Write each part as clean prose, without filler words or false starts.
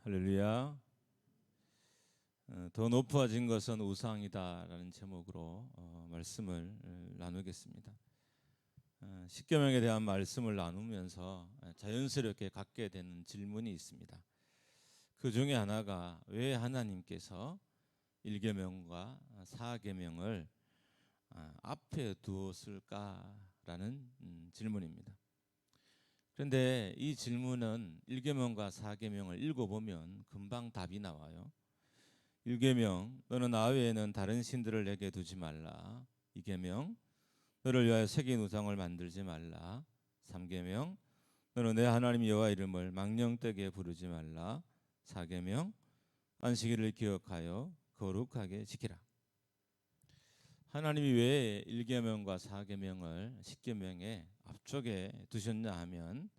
할렐루야. 더 높아진 것은 우상이다라는 제목으로 말씀을 나누겠습니다. 십계명에 대한 말씀을 나누면서 자연스럽게 갖게 되는 질문이 있습니다. 그 중에 하나가 왜 하나님께서 1계명과 4계명을 앞에 두었을까라는 질문입니다. 그런데 이 질문은 1계명과 4계명을 읽어보면 금방 답이 나와요. 1계명, 너는 나 외에는 다른 신들을 내게 두지 말라. 2계명, 너를 위하여 새긴 우상을 만들지 말라. 3계명, 너는 내 하나님 여호와 이름을 망령되게 부르지 말라. 4계명, 안식일을 기억하여 거룩하게 지키라. 하나님이 왜 1계명과 4계명을 10계명에 앞쪽에 두셨냐 하면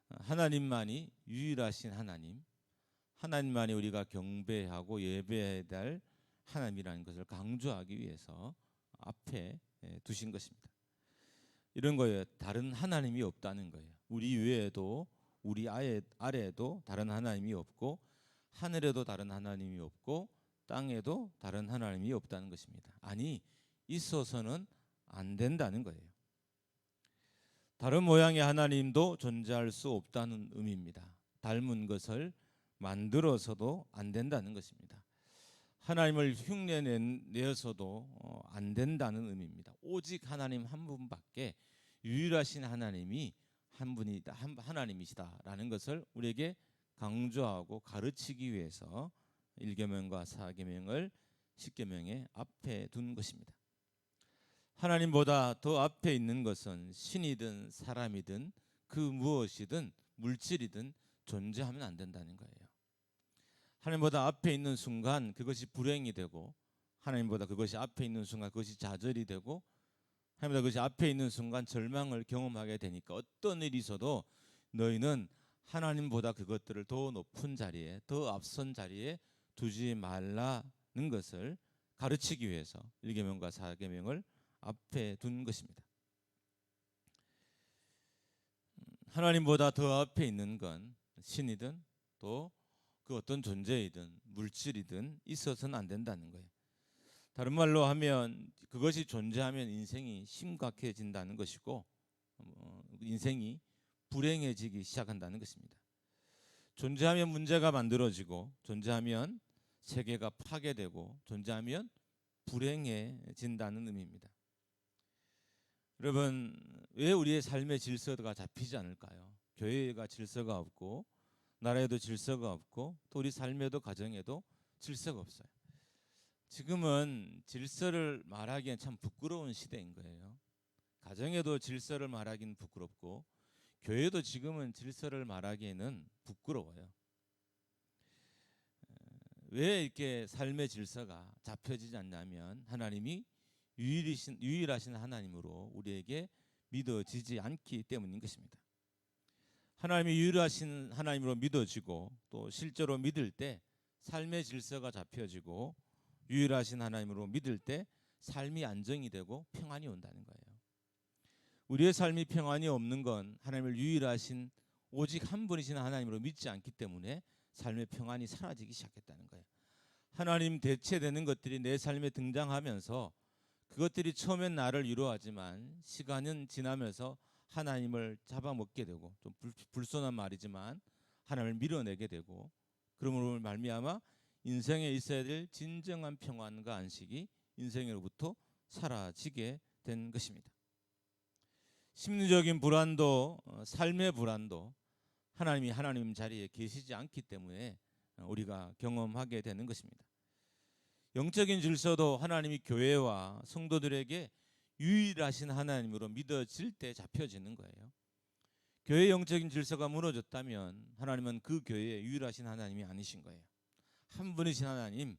하나님만이 유일하신 하나님, 하나님만이 우리가 경배하고 예배해야 될 하나님이라는 것을 강조하기 위해서 앞에 두신 것입니다. 이런 거예요. 다른 하나님이 없다는 거예요. 우리 위에도 우리 아래에도 다른 하나님이 없고 하늘에도 다른 하나님이 없고 땅에도 다른 하나님이 없다는 것입니다. 아니, 있어서는 안 된다는 거예요. 다른 모양의 하나님도 존재할 수 없다는 의미입니다. 닮은 것을 만들어서도 안 된다는 것입니다. 하나님을 흉내내어서도 안 된다는 의미입니다. 오직 하나님 한 분밖에 유일하신 하나님이 한 분이다, 하나님이시다라는 것을 우리에게 강조하고 가르치기 위해서 1계명과 4계명을 10계명의 앞에 둔 것입니다. 하나님보다 더 앞에 있는 것은 신이든 사람이든 그 무엇이든 물질이든 존재하면 안 된다는 거예요. 하나님보다 앞에 있는 순간 그것이 불행이 되고, 하나님보다 그것이 앞에 있는 순간 그것이 좌절이 되고, 하나님보다 그것이 앞에 있는 순간 절망을 경험하게 되니까 어떤 일이 있어도 너희는 하나님보다 그것들을 더 높은 자리에, 더 앞선 자리에 두지 말라는 것을 가르치기 위해서 1계명과 4계명을 앞에 둔 것입니다. 하나님보다 더 앞에 있는 건 신이든 또 그 어떤 존재이든 물질이든 있어서는 안 된다는 거예요. 다른 말로 하면 그것이 존재하면 인생이 심각해진다는 것이고 인생이 불행해지기 시작한다는 것입니다. 존재하면 문제가 만들어지고, 존재하면 세계가 파괴되고, 존재하면 불행해진다는 의미입니다. 여러분, 왜 우리의 삶의 질서가 잡히지 않을까요? 교회가 질서가 없고, 나라에도 질서가 없고, 또 우리 삶에도 가정에도 질서가 없어요. 지금은 질서를 말하기엔 참 부끄러운 시대인 거예요. 가정에도 질서를 말하기는 부끄럽고, 교회도 지금은 질서를 말하기에는 부끄러워요. 왜 이렇게 삶의 질서가 잡혀지지 않냐면 하나님이 유일하신 하나님으로 우리에게 믿어지지 않기 때문인 것입니다. 하나님이 유일하신 하나님으로 믿어지고 또 실제로 믿을 때 삶의 질서가 잡혀지고 유일하신 하나님으로 믿을 때 삶이 안정이 되고 평안이 온다는 거예요. 우리의 삶이 평안이 없는 건 하나님을 유일하신 오직 한 분이신 하나님으로 믿지 않기 때문에 삶의 평안이 사라지기 시작했다는 거예요. 하나님 대체되는 것들이 내 삶에 등장하면서 그것들이 처음엔 나를 위로하지만 시간은 지나면서 하나님을 잡아먹게 되고, 좀 불손한 말이지만 하나님을 밀어내게 되고, 그러므로 말미암아 인생에 있어야 될 진정한 평안과 안식이 인생으로부터 사라지게 된 것입니다. 심리적인 불안도, 삶의 불안도 하나님이 하나님 자리에 계시지 않기 때문에 우리가 경험하게 되는 것입니다. 영적인 질서도 하나님이 교회와 성도들에게 유일하신 하나님으로 믿어질 때 잡혀지는 거예요. 교회의 영적인 질서가 무너졌다면 하나님은 그 교회의 유일하신 하나님이 아니신 거예요. 한 분이신 하나님,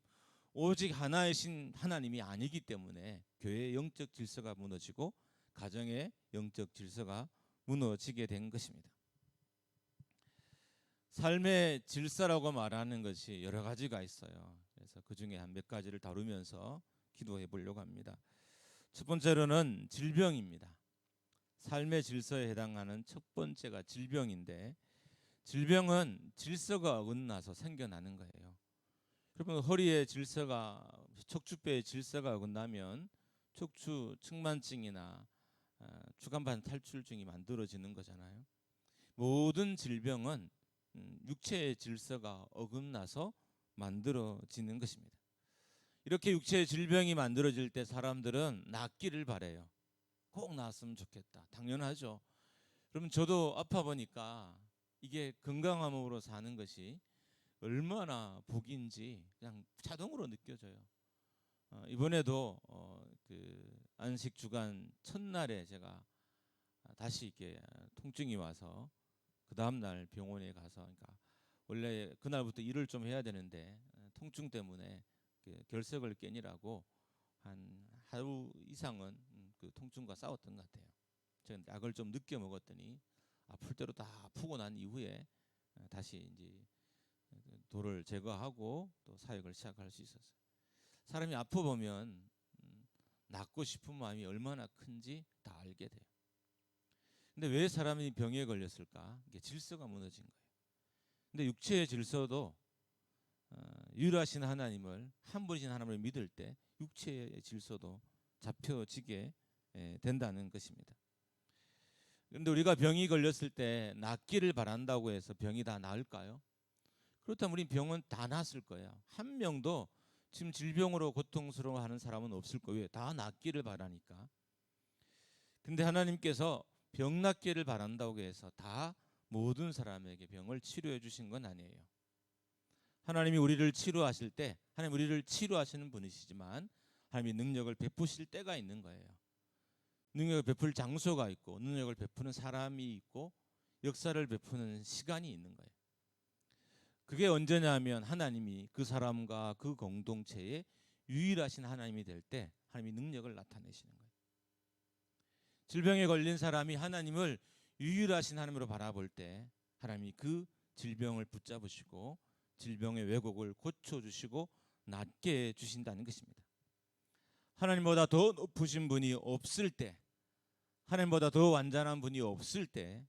오직 하나이신 하나님이 아니기 때문에 교회의 영적 질서가 무너지고 가정의 영적 질서가 무너지게 된 것입니다. 삶의 질서라고 말하는 것이 여러 가지가 있어요. 그래서 그 중에 한 몇 가지를 다루면서 기도해 보려고 합니다. 첫 번째로는 질병입니다. 삶의 질서에 해당하는 첫 번째가 질병인데, 질병은 질서가 어긋나서 생겨나는 거예요. 그러면 허리에 질서가, 척추뼈에 질서가 어긋나면 척추 측만증이나 추간판 탈출증이 만들어지는 거잖아요. 모든 질병은 육체의 질서가 어긋나서 만들어지는 것입니다. 이렇게 육체의 질병이 만들어질 때 사람들은 낫기를 바래요. 꼭 나았으면 좋겠다. 당연하죠. 그러면 저도 아파 보니까 이게 건강한 몸으로 사는 것이 얼마나 복인지 그냥 자동으로 느껴져요. 이번에도 그 안식 주간 첫날에 제가 다시 이렇게 통증이 와서 그 다음 날 병원에 가서, 그러니까 원래 그날부터 일을 좀 해야 되는데 통증 때문에 그 결석을 깨니라고 한 하루 이상은 그 통증과 싸웠던 것 같아요. 제가 약을 좀 늦게 먹었더니 아플 대로 다 아프고 난 이후에 다시 이제 돌을 제거하고 또 사역을 시작할 수 있었어요. 사람이 아파 보면 낫고 싶은 마음이 얼마나 큰지 다 알게 돼요. 근데 왜 사람이 병에 걸렸을까? 이게 질서가 무너진 거예요. 근데 육체의 질서도 유일하신 하나님을, 한 분이신 하나님을 믿을 때 육체의 질서도 잡혀지게 된다는 것입니다. 그런데 우리가 병이 걸렸을 때 낫기를 바란다고 해서 병이 다 나을까요? 그렇다면 우리 병은 다 낫을 거예요. 한 명도 지금 질병으로 고통스러워하는 사람은 없을 거예요. 다 낫기를 바라니까. 근데 하나님께서 병 낫기를 바란다고 해서 다 모든 사람에게 병을 치료해 주신 건 아니에요. 하나님이 우리를 치료하실 때, 하나님 우리를 치료하시는 분이시지만 하나님이 능력을 베푸실 때가 있는 거예요. 능력을 베풀 장소가 있고 능력을 베푸는 사람이 있고 역사를 베푸는 시간이 있는 거예요. 그게 언제냐면 하나님이 그 사람과 그 공동체에 유일하신 하나님이 될 때 하나님이 능력을 나타내시는 거예요. 질병에 걸린 사람이 하나님을 유일하신 하나님으로 바라볼 때 하나님이 그 질병을 붙잡으시고 질병의 왜곡을 고쳐주시고 낫게 해주신다는 것입니다. 하나님보다 더 높으신 분이 없을 때, 하나님보다 더 완전한 분이 없을 때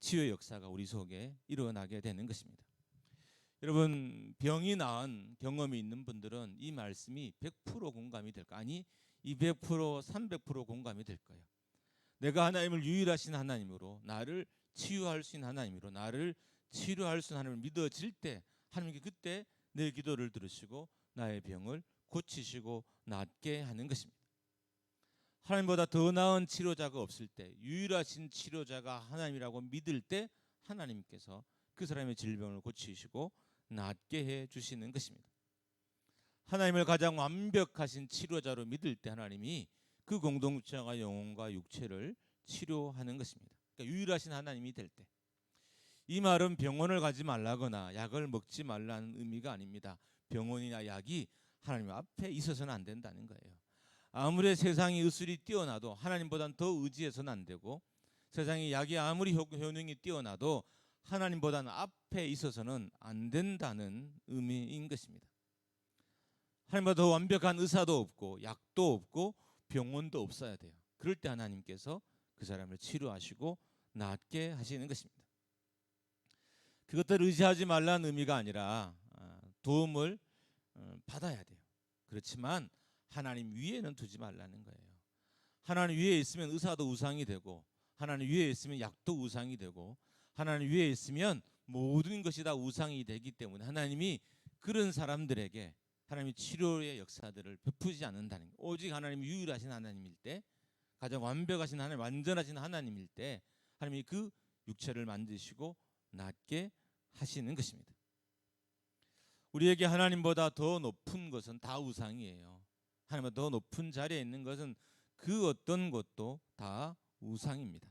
치유의 역사가 우리 속에 일어나게 되는 것입니다. 여러분, 병이 나은 경험이 있는 분들은 이 말씀이 100% 공감이 될 거예요. 아니 200%, 300% 공감이 될 거예요. 내가 하나님을 유일하신 하나님으로, 나를 치유할 수 있는 하나님으로, 나를 치료할 수 있는 하나님을 믿어질 때 하나님께 그때 내 기도를 들으시고 나의 병을 고치시고 낫게 하는 것입니다. 하나님보다 더 나은 치료자가 없을 때, 유일하신 치료자가 하나님이라고 믿을 때 하나님께서 그 사람의 질병을 고치시고 낫게 해 주시는 것입니다. 하나님을 가장 완벽하신 치료자로 믿을 때 하나님이 그 공동체와 영혼과 육체를 치료하는 것입니다. 그러니까 유일하신 하나님이 될 때. 이 말은 병원을 가지 말라거나 약을 먹지 말라는 의미가 아닙니다. 병원이나 약이 하나님 앞에 있어서는 안 된다는 거예요. 아무리 세상이 의술이 뛰어나도 하나님보다는 더 의지해서는 안 되고, 세상의 약이 아무리 효능이 뛰어나도 하나님보다는 앞에 있어서는 안 된다는 의미인 것입니다. 하나님보다 더 완벽한 의사도 없고 약도 없고 병원도 없어야 돼요. 그럴 때 하나님께서 그 사람을 치료하시고 낫게 하시는 것입니다. 그것들을 의지하지 말라는 의미가 아니라 도움을 받아야 돼요. 그렇지만 하나님 위에는 두지 말라는 거예요. 하나님 위에 있으면 의사도 우상이 되고, 하나님 위에 있으면 약도 우상이 되고, 하나님 위에 있으면 모든 것이 다 우상이 되기 때문에 하나님이 그런 사람들에게 하나님이 치료의 역사들을 베푸지 않는다는 거예요. 오직 하나님이 유일하신 하나님일 때, 가장 완벽하신 하나님, 완전하신 하나님일 때 하나님이 그 육체를 만드시고 낫게 하시는 것입니다. 우리에게 하나님보다 더 높은 것은 다 우상이에요. 하나님보다 더 높은 자리에 있는 것은 그 어떤 것도 다 우상입니다.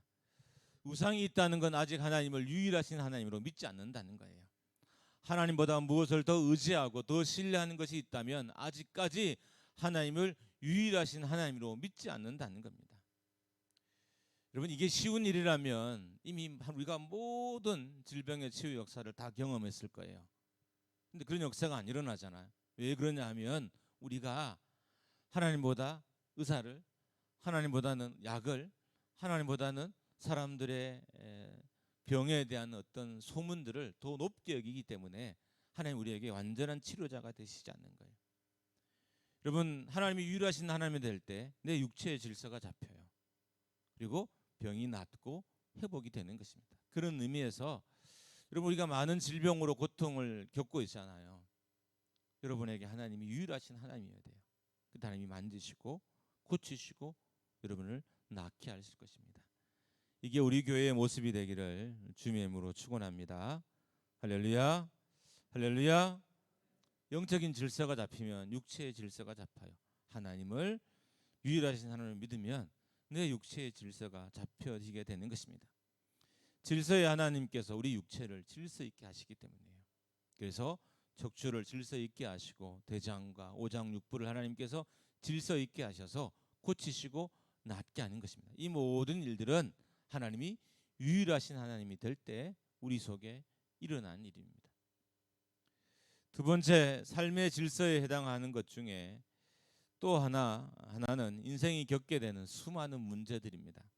우상이 있다는 건 아직 하나님을 유일하신 하나님으로 믿지 않는다는 거예요. 하나님보다 무엇을 더 의지하고 더 신뢰하는 것이 있다면 아직까지 하나님을 유일하신 하나님으로 믿지 않는다는 겁니다. 여러분, 이게 쉬운 일이라면 이미 우리가 모든 질병의 치유 역사를 다 경험했을 거예요. 근데 그런 역사가 안 일어나잖아요. 왜 그러냐 하면 우리가 하나님보다 의사를, 하나님보다는 약을, 하나님보다는 사람들의 병에 대한 어떤 소문들을 더 높게 여기기 때문에 하나님 우리에게 완전한 치료자가 되시지 않는 거예요. 여러분, 하나님이 유일하신 하나님이 될 때 내 육체의 질서가 잡혀요. 그리고 병이 낫고 회복이 되는 것입니다. 그런 의미에서 여러분, 우리가 많은 질병으로 고통을 겪고 있잖아요. 여러분에게 하나님이 유일하신 하나님이어야 돼요. 그 하나님이 만지시고 고치시고 여러분을 낫게 하실 것입니다. 이게 우리 교회의 모습이 되기를 주님의 이름으로 축원합니다. 할렐루야, 할렐루야. 영적인 질서가 잡히면 육체의 질서가 잡혀요. 하나님을 유일하신 하나님을 믿으면 내 육체의 질서가 잡혀지게 되는 것입니다. 질서의 하나님께서 우리 육체를 질서 있게 하시기 때문이에요. 그래서 척추를 질서 있게 하시고 대장과 오장육부를 하나님께서 질서 있게 하셔서 고치시고 낫게 하는 것입니다. 이 모든 일들은 하나님이 유일하신 하나님이 될 때 우리 속에 일어난 일입니다. 두 번째, 삶의 질서에 해당하는 것 중에 또 하나는 인생이 겪게 되는 수많은 문제들입니다.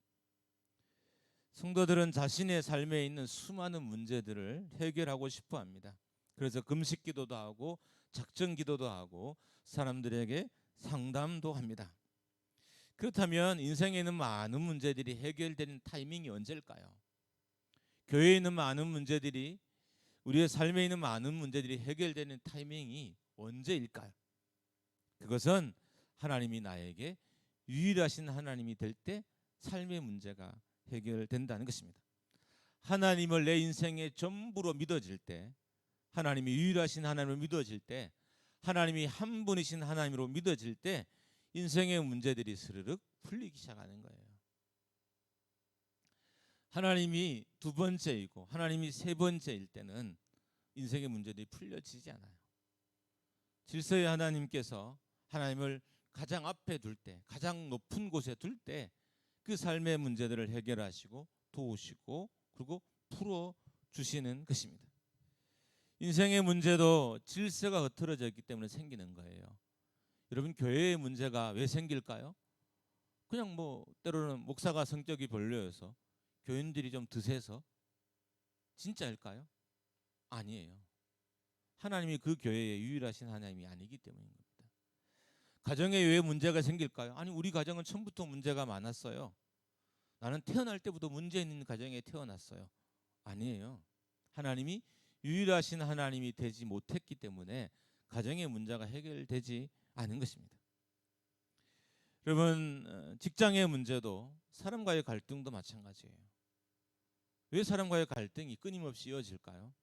성도들은 자신의 삶에 있는 수많은 문제들을 해결하고 싶어 합니다. 그래서 금식 기도도 하고 작정 기도도 하고 사람들에게 상담도 합니다. 그렇다면 인생에 있는 많은 문제들이 해결되는 타이밍이 언제일까요? 교회에 있는 많은 문제들이, 우리의 삶에 있는 많은 문제들이 해결되는 타이밍이 언제일까요? 그것은 하나님이 나에게 유일하신 하나님이 될 때 삶의 문제가 해결된다는 것입니다. 하나님을 내 인생의 전부로 믿어질 때, 하나님이 유일하신 하나님을 믿어질 때, 하나님이 한 분이신 하나님으로 믿어질 때 인생의 문제들이 스르륵 풀리기 시작하는 거예요. 하나님이 두 번째이고 하나님이 세 번째일 때는 인생의 문제들이 풀려지지 않아요. 질서의 하나님께서 하나님을 가장 앞에 둘 때, 가장 높은 곳에 둘 때 그 삶의 문제들을 해결하시고 도우시고 그리고 풀어주시는 것입니다. 인생의 문제도 질서가 흐트러져 있기 때문에 생기는 거예요. 여러분, 교회의 문제가 왜 생길까요? 그냥 때로는 목사가 성격이 별로여서, 교인들이 좀 드세서, 진짜일까요? 아니에요. 하나님이 그 교회의 유일하신 하나님이 아니기 때문인 겁니다. 가정에 왜 문제가 생길까요? 아니, 우리 가정은 처음부터 문제가 많았어요. 나는 태어날 때부터 문제 있는 가정에 태어났어요. 아니에요. 하나님이 유일하신 하나님이 되지 못했기 때문에 가정의 문제가 해결되지 않은 것입니다. 여러분, 직장의 문제도 사람과의 갈등도 마찬가지예요. 왜 사람과의 갈등이 끊임없이 이어질까요?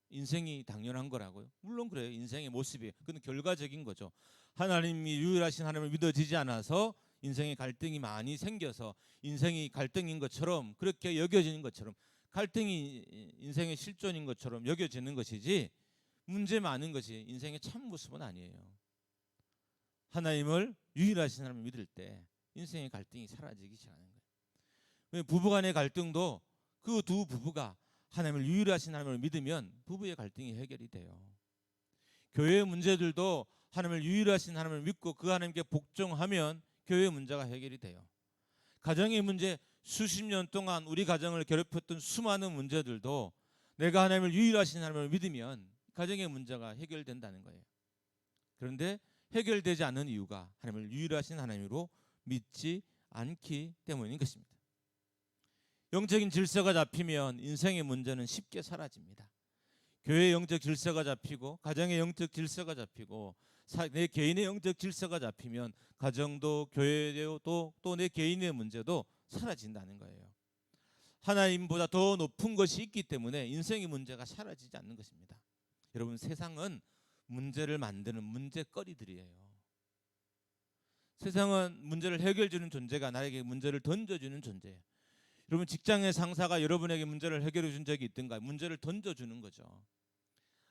인생이 당연한 거라고요? 물론 그래요. 인생의 모습이에요. 그건 결과적인 거죠. 하나님이 유일하신 하나님을 믿어지지 않아서 인생의 갈등이 많이 생겨서 인생이 갈등인 것처럼, 그렇게 여겨지는 것처럼, 갈등이 인생의 실존인 것처럼 여겨지는 것이지 문제 많은 것이 인생의 참 모습은 아니에요. 하나님을 유일하신 하나님을 믿을 때 인생의 갈등이 사라지기 시작하는 거예요. 부부간의 갈등도 그 두 부부가 하나님을 유일하신 하나님을 믿으면 부부의 갈등이 해결이 돼요. 교회의 문제들도 하나님을 유일하신 하나님을 믿고 그 하나님께 복종하면 교회의 문제가 해결이 돼요. 가정의 문제, 수십 년 동안 우리 가정을 괴롭혔던 수많은 문제들도 내가 하나님을 유일하신 하나님을 믿으면 가정의 문제가 해결된다는 거예요. 그런데 해결되지 않는 이유가 하나님을 유일하신 하나님으로 믿지 않기 때문인 것입니다. 영적인 질서가 잡히면 인생의 문제는 쉽게 사라집니다. 교회의 영적 질서가 잡히고 가정의 영적 질서가 잡히고 내 개인의 영적 질서가 잡히면 가정도 교회도 또 내 개인의 문제도 사라진다는 거예요. 하나님보다 더 높은 것이 있기 때문에 인생의 문제가 사라지지 않는 것입니다. 여러분, 세상은 문제를 만드는 문제거리들이에요. 세상은 문제를 해결해 주는 존재가 나에게 문제를 던져주는 존재예요. 여러분, 직장의 상사가 여러분에게 문제를 해결해 준 적이 있던가요? 문제를 던져주는 거죠.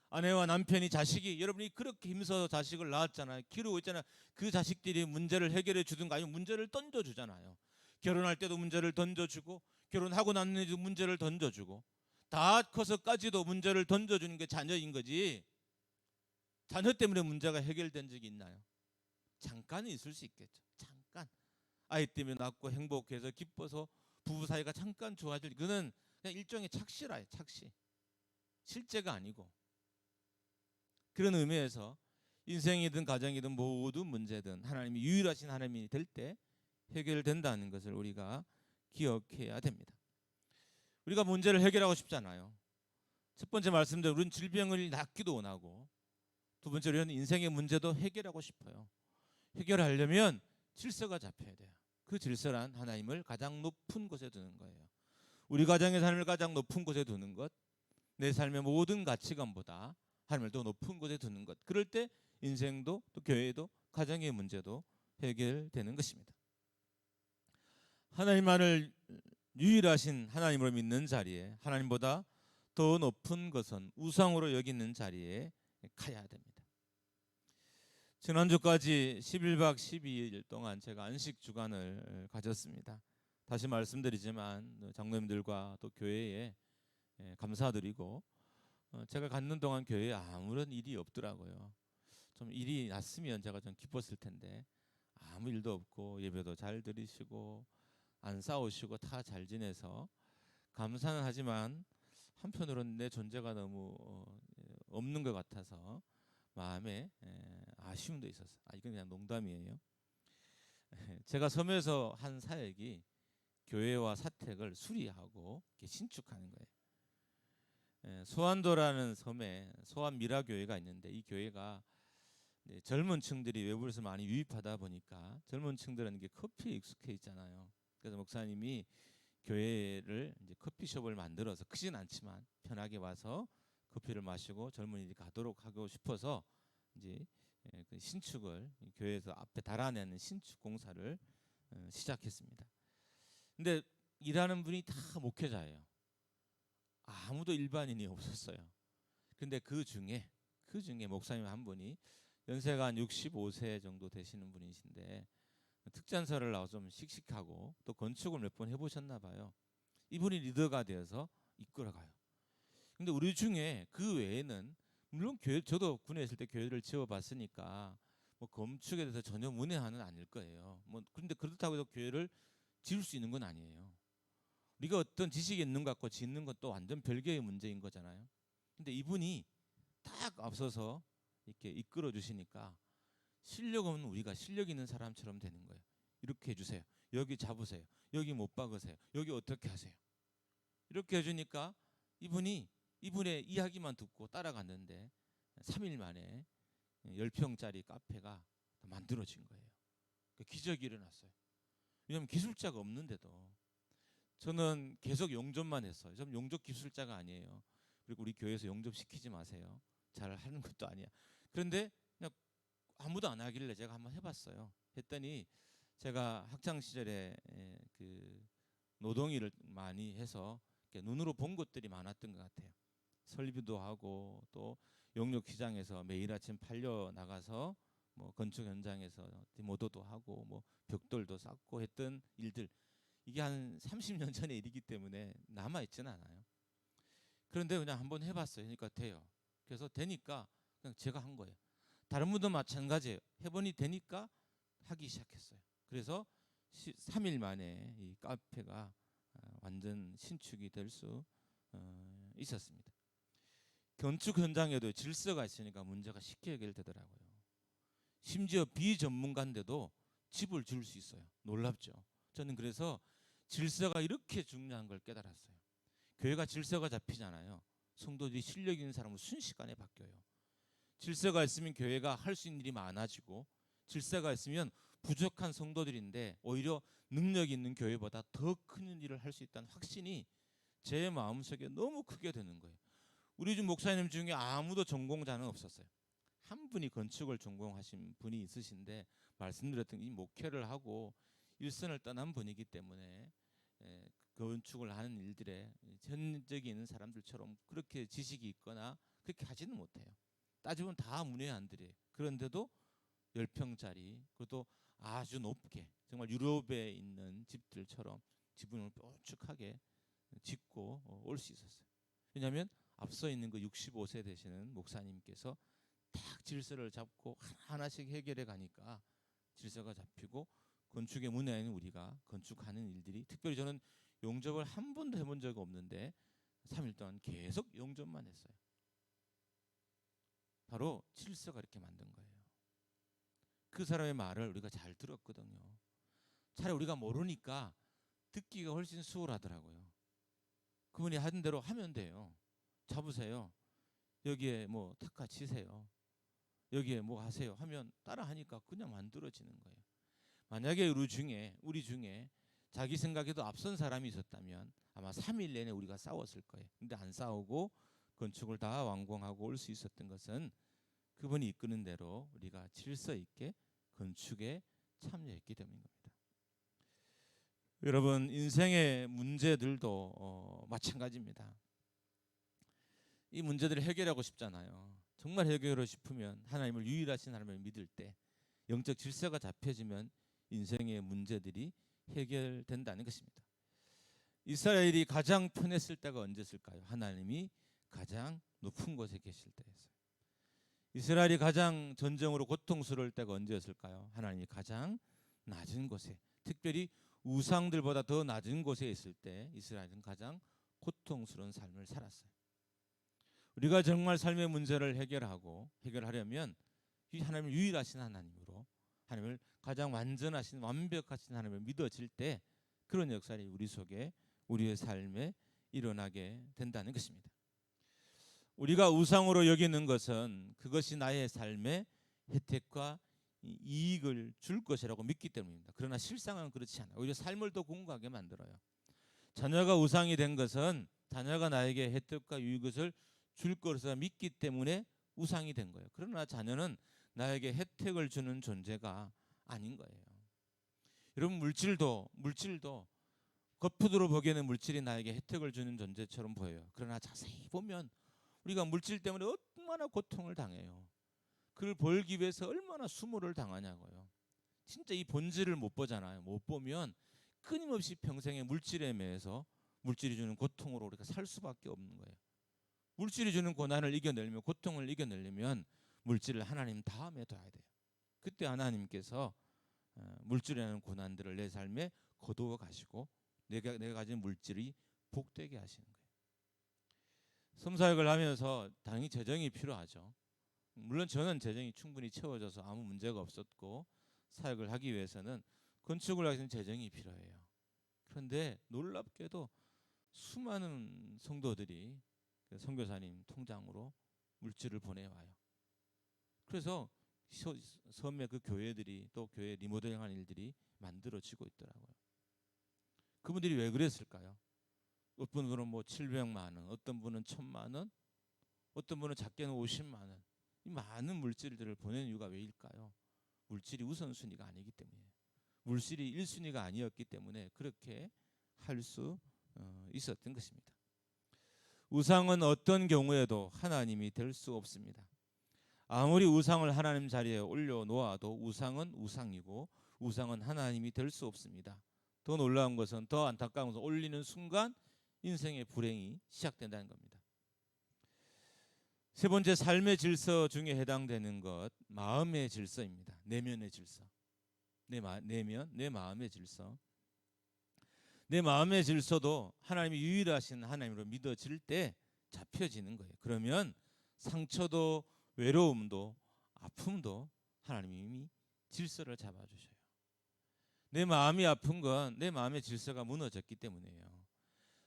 아내와 남편이, 자식이, 여러분이 그렇게 힘써서 자식을 낳았잖아요. 키우고 있잖아요. 그 자식들이 문제를 해결해 주든가 아니면 문제를 던져주잖아요. 결혼할 때도 문제를 던져주고 결혼하고 난 뒤에도 문제를 던져주고 다 커서까지도 문제를 던져주는 게 자녀인 거지, 자녀 때문에 문제가 해결된 적이 있나요? 잠깐은 있을 수 있겠죠. 잠깐 아이 때문에 낳고 행복해서 기뻐서 부부 사이가 잠깐 좋아질, 그는 그냥 일종의 착시라요. 착시. 실제가 아니고. 그런 의미에서 인생이든 가정이든 모든 문제든 하나님이 유일하신 하나님이 될 때 해결된다는 것을 우리가 기억해야 됩니다. 우리가 문제를 해결하고 싶잖아요. 첫 번째 말씀대로 우리는 질병을 낫기도 원하고, 두 번째로는 인생의 문제도 해결하고 싶어요. 해결하려면 질서가 잡혀야 돼요. 그 질서란 하나님을 가장 높은 곳에 두는 거예요. 우리 가정의 삶을 가장 높은 곳에 두는 것, 내 삶의 모든 가치관보다 하나님을 더 높은 곳에 두는 것. 그럴 때 인생도 또 교회도 가정의 문제도 해결되는 것입니다. 하나님만을 유일하신 하나님으로 믿는 자리에, 하나님보다 더 높은 것은 우상으로 여기는 자리에 가야 됩니다. 지난주까지 11박 12일 동안 제가 안식 주간을 가졌습니다. 다시 말씀드리지만 장로님들과 또 교회에 감사드리고, 제가 갖는 동안 교회에 아무런 일이 없더라고요. 좀 일이 났으면 제가 좀 기뻤을 텐데 아무 일도 없고 예배도 잘 드리시고 안 싸우시고 다 잘 지내서 감사는 하지만 한편으로는 내 존재가 너무 없는 것 같아서 마음에 아쉬움도 있었어요. 이건 그냥 농담이에요. 제가 섬에서 한 사역이 교회와 사택을 수리하고 신축하는 거예요. 소환도라는 섬에 소환 미라 교회가 있는데, 이 교회가 젊은 층들이 외부에서 많이 유입하다 보니까 젊은 층들은 이게 커피에 익숙해 있잖아요. 그래서 목사님이 교회를 이제 커피숍을 만들어서, 크진 않지만 편하게 와서 커피를 마시고 젊은이들이 가도록 하고 싶어서 이제 그 신축을 교회에서 앞에 달아내는 신축 공사를 시작했습니다. 근데 일하는 분이 다 목회자예요. 아무도 일반인이 없었어요. 근데 그 중에 목사님 한 분이 연세가 한 65세 정도 되시는 분이신데, 특전사를 나와서 좀 씩씩하고 또 건축을 몇 번 해보셨나 봐요. 이분이 리더가 되어서 이끌어가요. 근데 우리 중에 그 외에는, 물론 교회, 저도 군에 있을 때 교회를 지어봤으니까 뭐 건축에 대해서 전혀 문외한은 아닐 거예요. 뭐 그런데 그렇다고 해서 교회를 지을 수 있는 건 아니에요. 우리가 어떤 지식이 있는 것 같고 짓는 건 또 완전 별개의 문제인 거잖아요. 근데 이분이 딱 앞서서 이렇게 이끌어 주시니까 실력 없는 우리가 실력 있는 사람처럼 되는 거예요. 이렇게 해주세요. 여기 잡으세요. 여기 못 박으세요. 여기 어떻게 하세요. 이렇게 해주니까 이분의 이야기만 듣고 따라갔는데 3일 만에 10평짜리 카페가 만들어진 거예요. 기적이 일어났어요. 왜냐하면 기술자가 없는데도 저는 계속 용접만 했어요. 저는 용접 기술자가 아니에요. 그리고 우리 교회에서 용접 시키지 마세요. 잘 하는 것도 아니야. 그런데 그냥 아무도 안 하길래 제가 한번 해봤어요. 했더니 제가 학창 시절에 그 노동일을 많이 해서 눈으로 본 것들이 많았던 것 같아요. 설비도 하고 또 용역 시장에서 매일 아침 팔려 나가서 뭐 건축 현장에서 디모도도 하고 뭐 벽돌도 쌓고 했던 일들, 이게 한 30년 전의 일이기 때문에 남아 있지는 않아요. 그런데 그냥 한번 해봤어요. 그러니까 돼요. 그래서 되니까 그냥 제가 한 거예요. 다른 분도 마찬가지예요. 해보니 되니까 하기 시작했어요. 그래서 3일 만에 이 카페가 완전 신축이 될 수 있었습니다. 건축 현장에도 질서가 있으니까 문제가 쉽게 해결되더라고요. 심지어 비전문가인데도 집을 지을 수 있어요. 놀랍죠. 저는 그래서 질서가 이렇게 중요한 걸 깨달았어요. 교회가 질서가 잡히잖아요. 성도들이 실력 있는 사람은 순식간에 바뀌어요. 질서가 있으면 교회가 할 수 있는 일이 많아지고, 질서가 있으면 부족한 성도들인데 오히려 능력 있는 교회보다 더 큰 일을 할 수 있다는 확신이 제 마음속에 너무 크게 되는 거예요. 우리 집 목사님 중에 아무도 전공자는 없었어요. 한 분이 건축을 전공하신 분이 있으신데, 말씀드렸던 이 목회를 하고 일선을 떠난 분이기 때문에 건축을 하는 일들에 현직에 있는 사람들처럼 그렇게 지식이 있거나 그렇게 하지는 못해요. 따지면 다 문외한들이에요. 그런데도 10평짜리, 그것도 아주 높게, 정말 유럽에 있는 집들처럼 지붕을 뾰족하게 짓고 올 수 있었어요. 왜냐하면 앞서 있는 그 65세 되시는 목사님께서 딱 질서를 잡고 하나씩 해결해 가니까 질서가 잡히고, 건축의 문외인 우리가 건축하는 일들이, 특별히 저는 용접을 한 번도 해본 적이 없는데 3일 동안 계속 용접만 했어요. 바로 질서가 이렇게 만든 거예요. 그 사람의 말을 우리가 잘 들었거든요. 차라리 우리가 모르니까 듣기가 훨씬 수월하더라고요. 그분이 하는 대로 하면 돼요. 잡으세요. 여기에 뭐 탁카 치세요. 여기에 뭐 하세요 하면 따라 하니까 그냥 만들어지는 거예요. 만약에 우리 중에 자기 생각에도 앞선 사람이 있었다면 아마 3일 내내 우리가 싸웠을 거예요. 근데 안 싸우고 건축을 다 완공하고 올 수 있었던 것은 그분이 이끄는 대로 우리가 질서 있게 건축에 참여했기 때문입니다. 여러분, 인생의 문제들도 마찬가지입니다. 이 문제들을 해결하고 싶잖아요. 정말 해결하고 싶으면 하나님을 유일하신 하나님을 믿을 때 영적 질서가 잡혀지면 인생의 문제들이 해결된다는 것입니다. 이스라엘이 가장 편했을 때가 언제였을까요? 하나님이 가장 높은 곳에 계실 때였어요. 이스라엘이 가장 전쟁으로 고통스러울 때가 언제였을까요? 하나님이 가장 낮은 곳에, 특별히 우상들보다 더 낮은 곳에 있을 때 이스라엘은 가장 고통스러운 삶을 살았어요. 우리가 정말 삶의 문제를 해결하려면 하나님을 유일하신 하나님으로, 하나님을 가장 완전하신 완벽하신 하나님을 믿어질 때 그런 역사이 우리 속에, 우리의 삶에 일어나게 된다는 것입니다. 우리가 우상으로 여기는 것은 그것이 나의 삶에 혜택과 이익을 줄 것이라고 믿기 때문입니다. 그러나 실상은 그렇지 않아요. 오히려 삶을 더 공고하게 만들어요. 자녀가 우상이 된 것은 자녀가 나에게 혜택과 유익을 줄 것을 믿기 때문에 우상이 된 거예요. 그러나 자녀는 나에게 혜택을 주는 존재가 아닌 거예요. 여러분, 물질도 겉으로 보기에는 물질이 나에게 혜택을 주는 존재처럼 보여요. 그러나 자세히 보면 우리가 물질 때문에 얼마나 고통을 당해요. 그걸 벌기 위해서 얼마나 수모를 당하냐고요. 진짜 이 본질을 못 보잖아요. 못 보면 끊임없이 평생에 물질에 매여서 물질이 주는 고통으로 우리가 살 수밖에 없는 거예요. 물질이 주는 고난을 이겨내려면, 고통을 이겨내려면 물질을 하나님 다음에 둬야 돼요. 그때 하나님께서 물질이라는 고난들을 내 삶에 거두어 가시고 내가 가진 물질이 복되게 하시는 거예요. 섬사역을 하면서 당연히 재정이 필요하죠. 물론 저는 재정이 충분히 채워져서 아무 문제가 없었고 사역을 하기 위해서는 건축을 하기 위해서는 재정이 필요해요. 그런데 놀랍게도 수많은 성도들이 선교사님 통장으로 물질을 보내와요. 그래서 섬의 그 교회들이, 또 교회 리모델링하는 일들이 만들어지고 있더라고요. 그분들이 왜 그랬을까요? 어떤 분은 뭐 700만 원, 어떤 분은 1000만 원, 어떤 분은 작게는 50만 원. 이 많은 물질들을 보내는 이유가 왜일까요? 물질이 우선순위가 아니기 때문이에요. 물질이 1순위가 아니었기 때문에 그렇게 할 수 있었던 것입니다. 우상은 어떤 경우에도 하나님이 될 수 없습니다. 아무리 우상을 하나님 자리에 올려놓아도 우상은 우상이고 우상은 하나님이 될 수 없습니다. 더 놀라운 것은, 더 안타까운 것은 올리는 순간 인생의 불행이 시작된다는 겁니다. 세 번째, 삶의 질서 중에 해당되는 것, 마음의 질서입니다. 내면의 질서. 내 마음의 질서. 내 마음의 질서도 하나님이 유일하신 하나님으로 믿어질 때 잡혀지는 거예요. 그러면 상처도 외로움도 아픔도 하나님이 질서를 잡아주셔요. 내 마음이 아픈 건 내 마음의 질서가 무너졌기 때문이에요.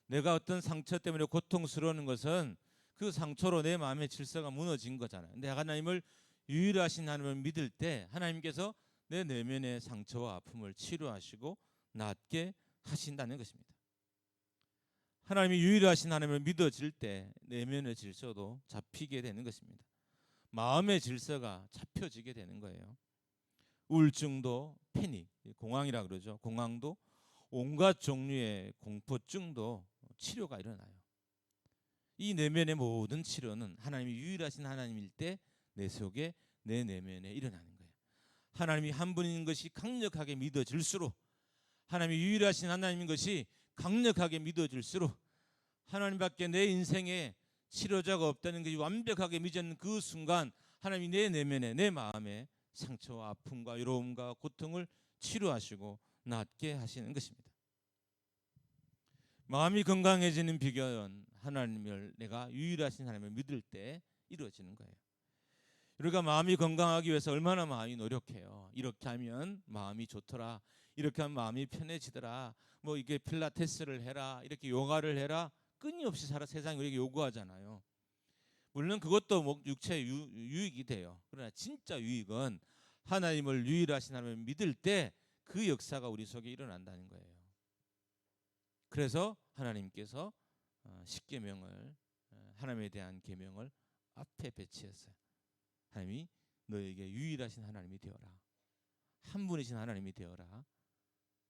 내가 어떤 상처 때문에 고통스러운 것은 그 상처로 내 마음의 질서가 무너진 거잖아요. 근데 하나님을 유일하신 하나님을 믿을 때 하나님께서 내 내면의 상처와 아픔을 치료하시고 낫게 하신다는 것입니다. 하나님이 유일하신 하나님을 믿어질 때 내면의 질서도 잡히게 되는 것입니다. 마음의 질서가 잡혀지게 되는 거예요. 우울증도 패닉, 공황이라 그러죠. 공황도 온갖 종류의 공포증도 치료가 일어나요. 이 내면의 모든 치료는 하나님이 유일하신 하나님일 때 내 속에, 내 내면에 일어나는 거예요. 하나님이 한 분인 것이 강력하게 믿어질수록, 하나님이 유일하신 하나님인 것이 강력하게 믿어질수록, 하나님밖에 내 인생에 치료자가 없다는 것이 완벽하게 믿어지는 그 순간 하나님이 내 내면에, 내 마음에 상처와 아픔과 외로움과 고통을 치료하시고 낫게 하시는 것입니다. 마음이 건강해지는 비결은 하나님을 내가 유일하신 하나님을 믿을 때 이루어지는 거예요. 우리가 마음이 건강하기 위해서 얼마나 많이 노력해요. 이렇게 하면 마음이 좋더라. 이렇게 하면 마음이 편해지더라. 뭐 이게 필라테스를 해라. 이렇게 요가를 해라. 끊임없이 세상이 우리에게 요구하잖아요. 물론 그것도 육체 유익이 돼요. 그러나 진짜 유익은 하나님을 유일하신 하나님을 믿을 때 그 역사가 우리 속에 일어난다는 거예요. 그래서 하나님께서 십계명을 하나님에 대한 계명을 앞에 배치했어요. 하나님이 너에게 유일하신 하나님이 되어라. 한 분이신 하나님이 되어라.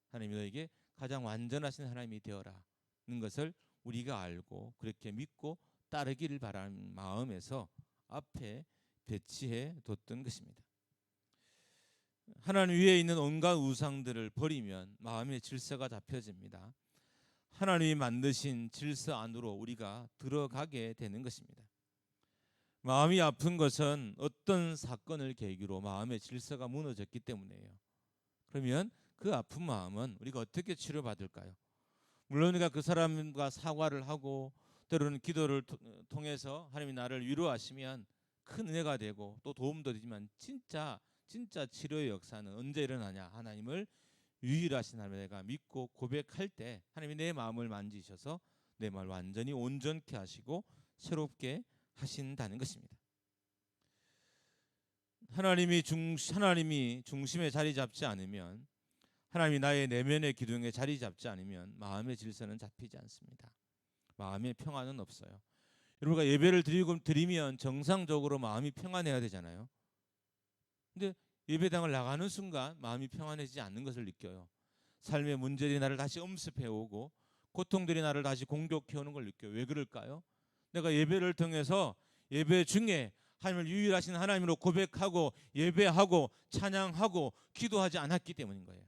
하나님이 너에게 가장 완전하신 하나님이 되어라는 것을 우리가 알고 그렇게 믿고 따르기를 바라는 마음에서 앞에 배치해 뒀던 것입니다. 하나님 위에 있는 온갖 우상들을 버리면 마음의 질서가 잡혀집니다. 하나님이 만드신 질서 안으로 우리가 들어가게 되는 것입니다. 마음이 아픈 것은 어떤 사건을 계기로 마음의 질서가 무너졌기 때문이에요. 그러면 그 아픈 마음은 우리가 어떻게 치료받을까요? 물론 우리가 그 사람과 사과를 하고 때로는 기도를 통해서 하나님이 나를 위로하시면 큰 은혜가 되고 또 도움도 되지만 진짜 치료의 역사는 언제 일어나냐? 하나님을 유일하신 하나님을 내가 믿고 고백할 때 하나님이 내 마음을 만지셔서 내 마음을 완전히 온전케 하시고 새롭게 하신다는 것입니다. 하나님이 중심에 자리 잡지 않으면, 하나님이 나의 내면의 기둥에 자리 잡지 않으면 마음의 질서는 잡히지 않습니다. 마음의 평안은 없어요. 여러분가 예배를 드리면 정상적으로 마음이 평안해야 되잖아요. 근데 예배당을 나가는 순간 마음이 평안해지지 않는 것을 느껴요. 삶의 문제들이 나를 다시 엄습해 오고 고통들이 나를 다시 공격해 오는 걸 느껴요. 왜 그럴까요? 내가 예배를 통해서 예배 중에 하나님을 유일하신 하나님으로 고백하고 예배하고 찬양하고 기도하지 않았기 때문인 거예요.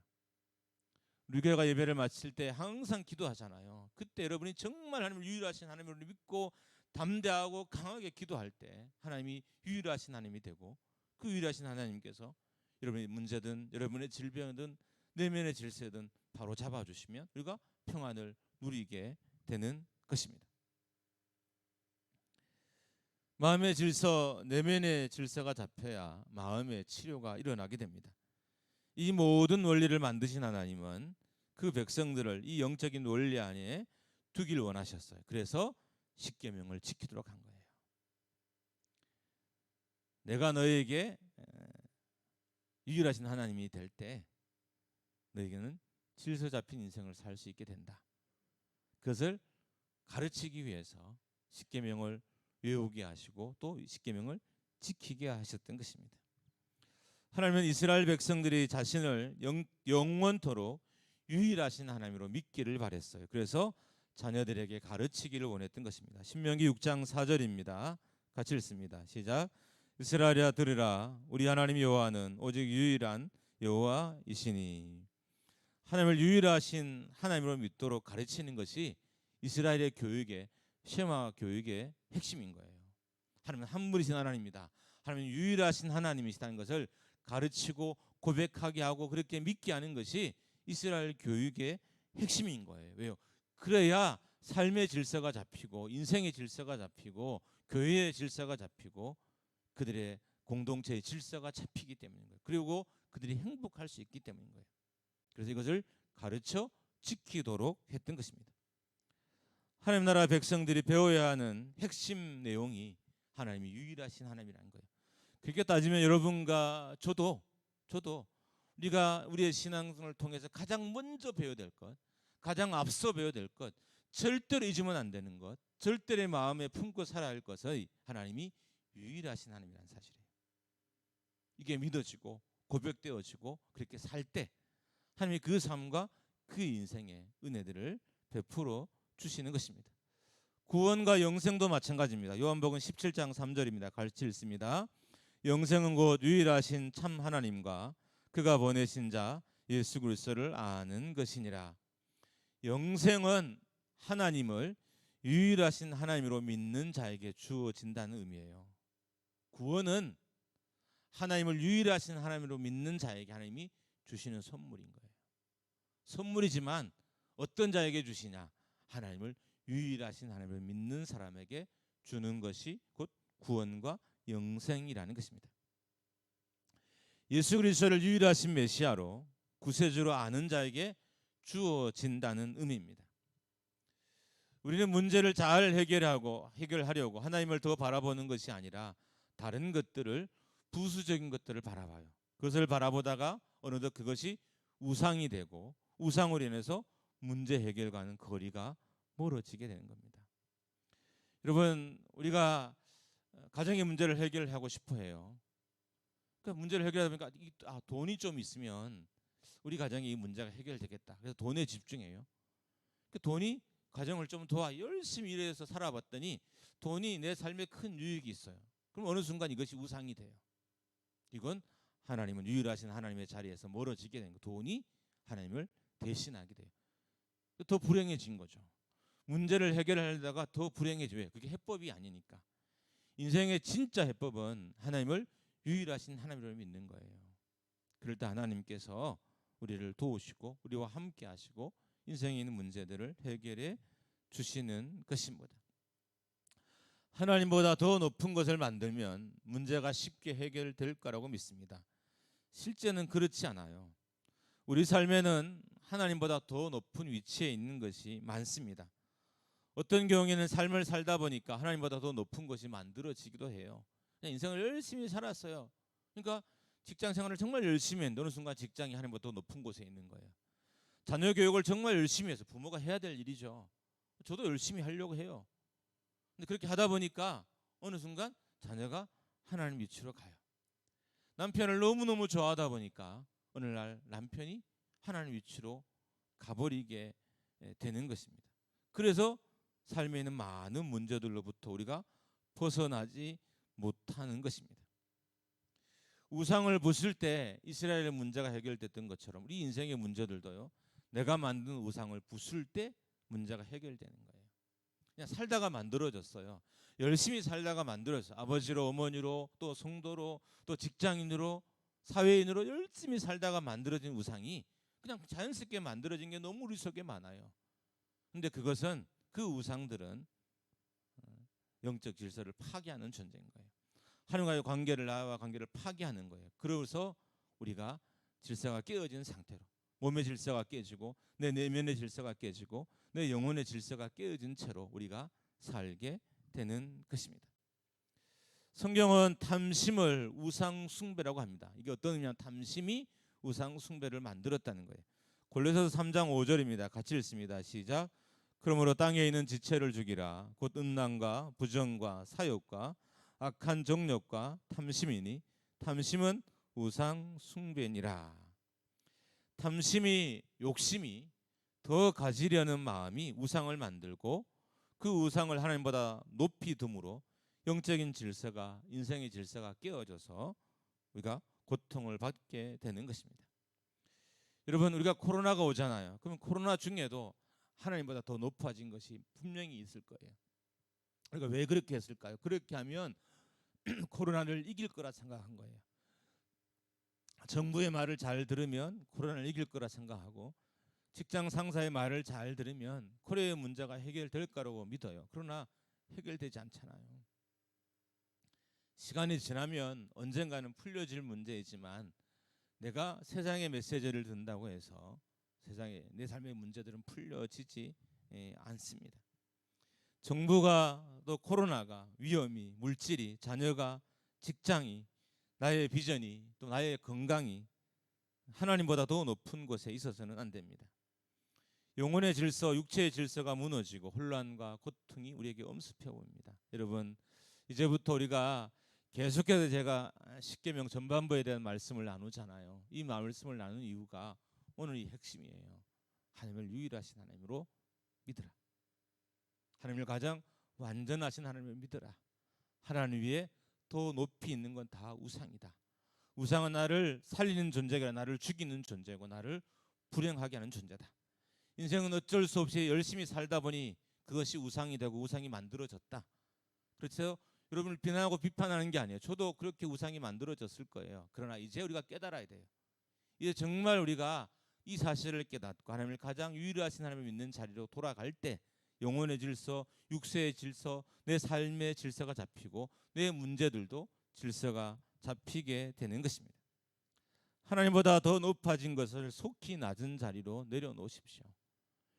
우리 교회가 예배를 마칠 때 항상 기도하잖아요. 그때 여러분이 정말 하나님을 유일하신 하나님으로 믿고 담대하고 강하게 기도할 때 하나님이 유일하신 하나님이 되고 그 유일하신 하나님께서 여러분의 문제든 여러분의 질병이든 내면의 질서든 바로 잡아주시면 우리가 평안을 누리게 되는 것입니다. 마음의 질서, 내면의 질서가 잡혀야 마음의 치료가 일어나게 됩니다. 이 모든 원리를 만드신 하나님은 그 백성들을 이 영적인 원리 안에 두길 원하셨어요. 그래서 십계명을 지키도록 한 거예요. 내가 너에게 유일하신 하나님이 될 때 너에게는 질서 잡힌 인생을 살 수 있게 된다. 그것을 가르치기 위해서 십계명을 외우게 하시고 또 십계명을 지키게 하셨던 것입니다. 하나님은 이스라엘 백성들이 자신을 영원토록 유일하신 하나님으로 믿기를 바랬어요. 그래서 자녀들에게 가르치기를 원했던 것입니다. 신명기 6장 4절입니다. 같이 읽습니다. 시작. 이스라엘아 들으라. 우리 하나님 여호와는 오직 유일한 여호와이시니. 하나님을 유일하신 하나님으로 믿도록 가르치는 것이 이스라엘의 교육의 쉐마 교육의 핵심인 거예요. 하나님은 한 분이신 하나님입니다. 하나님은 유일하신 하나님이시다는 것을 가르치고 고백하게 하고 그렇게 믿게 하는 것이 이스라엘 교육의 핵심인 거예요. 왜요? 그래야 삶의 질서가 잡히고 인생의 질서가 잡히고 교회의 질서가 잡히고 그들의 공동체의 질서가 잡히기 때문인 거예요. 그리고 그들이 행복할 수 있기 때문인 거예요. 그래서 이것을 가르쳐 지키도록 했던 것입니다. 하나님 나라 백성들이 배워야 하는 핵심 내용이 하나님이 유일하신 하나님이라는 거예요. 그렇게 따지면 여러분과 저도 우리가 우리의 신앙을 통해서 가장 먼저 배워야 될 것, 가장 앞서 배워야 될 것, 절대로 잊으면 안 되는 것, 절대로 마음에 품고 살아야 할 것의 하나님이 유일하신 하나님이라는 사실이에요. 이게 믿어지고 고백되어지고 그렇게 살 때 하나님이 그 삶과 그 인생의 은혜들을 베풀어 주시는 것입니다. 구원과 영생도 마찬가지입니다. 요한복음 17장 3절입니다. 같이 읽습니다. 영생은 곧 유일하신 참 하나님과 그가 보내신 자 예수 그리스도를 아는 것이니라. 영생은 하나님을 유일하신 하나님으로 믿는 자에게 주어진다는 의미예요. 구원은 하나님을 유일하신 하나님으로 믿는 자에게 하나님이 주시는 선물인 거예요. 선물이지만 어떤 자에게 주시냐? 하나님을 유일하신 하나님을 믿는 사람에게 주는 것이 곧 구원과 영생이라는 것입니다. 예수 그리스도를 유일하신 메시아로 구세주로 아는 자에게 주어진다는 의미입니다. 우리는 문제를 잘 해결하려고 하나님을 더 바라보는 것이 아니라 다른 것들을, 부수적인 것들을 바라봐요. 그것을 바라보다가 어느덧 그것이 우상이 되고 우상으로 인해서 문제 해결과는 거리가 멀어지게 되는 겁니다. 여러분, 우리가 가정의 문제를 해결하고 싶어 해요. 그러니까 문제를 해결하다 보니까 돈이 좀 있으면 우리 가정의 이 문제가 해결되겠다. 그래서 돈에 집중해요. 그 돈이 가정을 좀 도와 열심히 일해서 살아봤더니 돈이 내 삶에 큰 유익이 있어요. 그럼 어느 순간 이것이 우상이 돼요. 이건 하나님은 유일하신 하나님의 자리에서 멀어지게 된 거. 돈이 하나님을 대신하게 돼요. 더 불행해진 거죠. 문제를 해결하려다가 더 불행해져요. 그게 해법이 아니니까. 인생의 진짜 해법은 하나님을 유일하신 하나님을 믿는 거예요. 그럴 때 하나님께서 우리를 도우시고 우리와 함께 하시고 인생에 있는 문제들을 해결해 주시는 것입니다. 하나님보다 더 높은 것을 만들면 문제가 쉽게 해결될 거라고 믿습니다. 실제는 그렇지 않아요. 우리 삶에는 하나님보다 더 높은 위치에 있는 것이 많습니다. 어떤 경우에는 삶을 살다 보니까 하나님보다 더 높은 것이 만들어지기도 해요. 그냥 인생을 열심히 살았어요. 그러니까 직장 생활을 정말 열심히 했는데 어느 순간 직장이 하나님보다 더 높은 곳에 있는 거예요. 자녀 교육을 정말 열심히 해서, 부모가 해야 될 일이죠. 저도 열심히 하려고 해요. 근데 그렇게 하다 보니까 어느 순간 자녀가 하나님 위치로 가요. 남편을 너무너무 좋아하다 보니까 어느 날 남편이 하나님 위치로 가버리게 되는 것입니다. 그래서 삶에 있는 많은 문제들로부터 우리가 벗어나지 못하는 것입니다. 우상을 부술 때 이스라엘의 문제가 해결됐던 것처럼 우리 인생의 문제들도요, 내가 만든 우상을 부술 때 문제가 해결되는 거예요. 그냥 살다가 만들어졌어요. 열심히 살다가 만들어졌어요. 아버지로, 어머니로, 또 성도로, 또 직장인으로, 사회인으로 열심히 살다가 만들어진 우상이 그냥 자연스럽게 만들어진 게 너무 우리 속에 많아요. 근데 그것은, 그 우상들은 영적 질서를 파괴하는 존재인 거예요. 하나님과의 관계를, 나와 관계를 파괴하는 거예요. 그래서 우리가 질서가 깨어진 상태로, 몸의 질서가 깨지고 내 내면의 질서가 깨지고 내 영혼의 질서가 깨어진 채로 우리가 살게 되는 것입니다. 성경은 탐심을 우상 숭배라고 합니다. 이게 어떤 의미냐면 탐심이 우상 숭배를 만들었다는 거예요. 골로새서 3장 5절입니다. 같이 읽습니다. 시작. 그러므로 땅에 있는 지체를 죽이라. 곧 음란과 부정과 사욕과 악한 정욕과 탐심이니 탐심은 우상 숭배니라. 탐심이, 욕심이, 더 가지려는 마음이 우상을 만들고 그 우상을 하나님보다 높이 둠으로 영적인 질서가, 인생의 질서가 깨어져서 우리가 고통을 받게 되는 것입니다. 여러분, 우리가 코로나가 오잖아요. 그러면 코로나 중에도 하나님보다 더 높아진 것이 분명히 있을 거예요. 그러니까 왜 그렇게 했을까요? 그렇게 하면 코로나를 이길 거라 생각한 거예요. 정부의 말을 잘 들으면 코로나를 이길 거라 생각하고 직장 상사의 말을 잘 들으면 코로나의 문제가 해결될 거라고 믿어요. 그러나 해결되지 않잖아요. 시간이 지나면 언젠가는 풀려질 문제이지만 내가 세상의 메시지를 듣는다고 해서 세상의 내 삶의 문제들은 풀려지지 않습니다. 정부가, 또 코로나가, 위험이, 물질이, 자녀가, 직장이, 나의 비전이, 또 나의 건강이 하나님보다 더 높은 곳에 있어서는 안 됩니다. 영혼의 질서, 육체의 질서가 무너지고 혼란과 고통이 우리에게 엄습해 옵니다. 여러분, 이제부터 우리가 계속해서 제가 십계명 전반부에 대한 말씀을 나누잖아요. 이 말씀을 나누는 이유가 오늘 이 핵심이에요. 하나님을 유일하신 하나님으로 믿으라. 하나님을 가장 완전하신 하나님을 믿으라. 하나님 위에 더 높이 있는 건 다 우상이다. 우상은 나를 살리는 존재가 아니라 나를 죽이는 존재고 나를 불행하게 하는 존재다. 인생은 어쩔 수 없이 열심히 살다 보니 그것이 우상이 되고 우상이 만들어졌다. 그렇죠? 여러분을 비난하고 비판하는 게 아니에요. 저도 그렇게 우상이 만들어졌을 거예요. 그러나 이제 우리가 깨달아야 돼요. 이제 정말 우리가 이 사실을 깨닫고 하나님을 가장 유일하신 하나님을 믿는 자리로 돌아갈 때 영혼의 질서, 육체의 질서, 내 삶의 질서가 잡히고 내 문제들도 질서가 잡히게 되는 것입니다. 하나님보다 더 높아진 것을 속히 낮은 자리로 내려놓으십시오.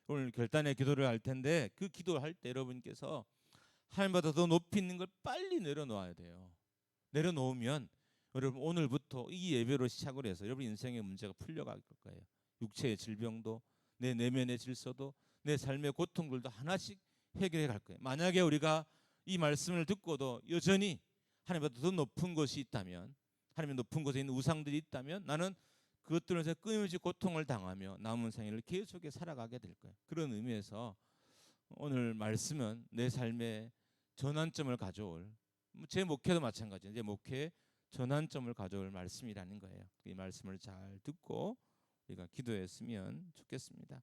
오늘 결단의 기도를 할 텐데 그 기도할 때 여러분께서 하나님보다 더 높이 있는 걸 빨리 내려놓아야 돼요. 내려놓으면 여러분 오늘부터 이 예배로 시작을 해서 여러분 인생의 문제가 풀려갈 거예요. 육체의 질병도 내 내면의 질서도 내 삶의 고통들도 하나씩 해결해 갈 거예요. 만약에 우리가 이 말씀을 듣고도 여전히 하나님보다 더 높은 것이 있다면, 하나님의 높은 곳에 있는 우상들이 있다면 나는 그것들에서 끊임없이 고통을 당하며 남은 생애를 계속해 살아가게 될 거예요. 그런 의미에서 오늘 말씀은 내 삶의 전환점을 가져올, 제 목회도 마찬가지예요. 제 목회에 전환점을 가져올 말씀이라는 거예요. 이 말씀을 잘 듣고 우리가 기도했으면 좋겠습니다.